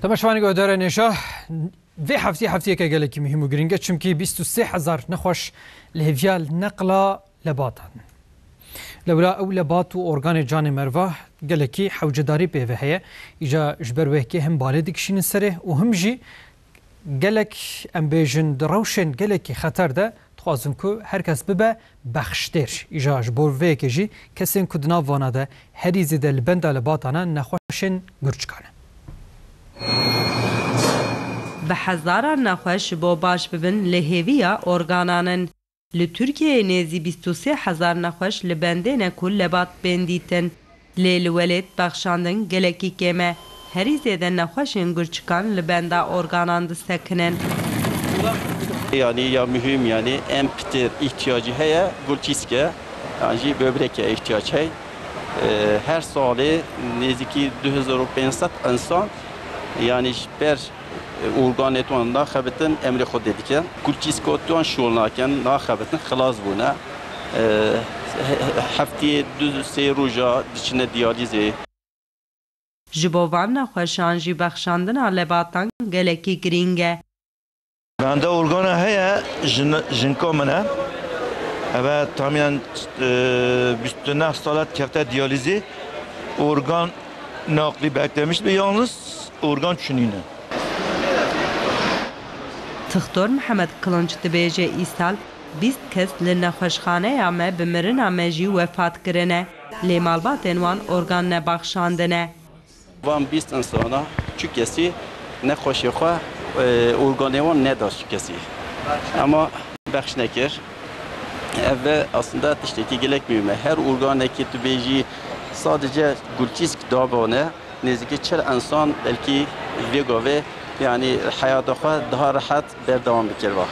تماشاوانی گودار نشا و هفته که گله کی مهم و گرینگه چونکی 23000 نخوش لهویال نقلا لباتن لولا او لبات و ارگان جان مروا گله کی حوجداری به وهیه ایجا جبر وه که هم بالد کشین سره و هم جی گلک امبیجن دروشن گله کی خطر ده خوازم که هر کس ببه بخشتر ایجا جبر وه که جی کسین کدنا وانا ده هری زده لبنده لباتانه نخوشن گرچ کنه به هزاران نخوش با باش ببن لهویا ارگانانن لترکیه نزی 23000 نخوش لبنده نکل لبات بندیتن لیل ولید بخشاندن گلکی کمه هری زیده نخوشن گرچکان لبنده ارگانان دستکنن Yani ya mühim yani emptir ihtiyacı heye gulçiske yani böbreke ihtiyaç hey her sali neziki 2500 insan yani per organ etwanda xabetin emri xod dedike gulçiske otwan şolnaken na xabetin xalas buna haftiye 2-3 roja dişine diyalize جبوان نخوشان جی بخشاندن لباتان گلکی گرینگه بنده ارگان هیا جنکا منه اوه تامیان 29 سالت کفته دیالیزی ارگان نقلی beklemiş به yalnız organ çününe. Doktor Muhammed Kılınç dibêje îsal 20 kes li nexweşxaneya me bi mirina me jî vefat kirine lê malbatên wan organ nebexşandine. Van 20 insana çu kesî nexweşê xwe organê wan neda çu kesî. Ama bexş nekir. Ev aslında tiştekî gelek mühim e. Her organekî tu bêjî sadece gulçîsk dabane nêzîkî 40 insan belkî vêgavê yani hayata xwe daha rahat berdevam bikirva.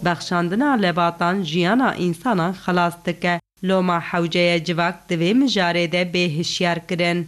Bexşandina lebatan jiyana însanan xelas dike. Loma hewceya civak divê mijarê de bêhişyar kirin.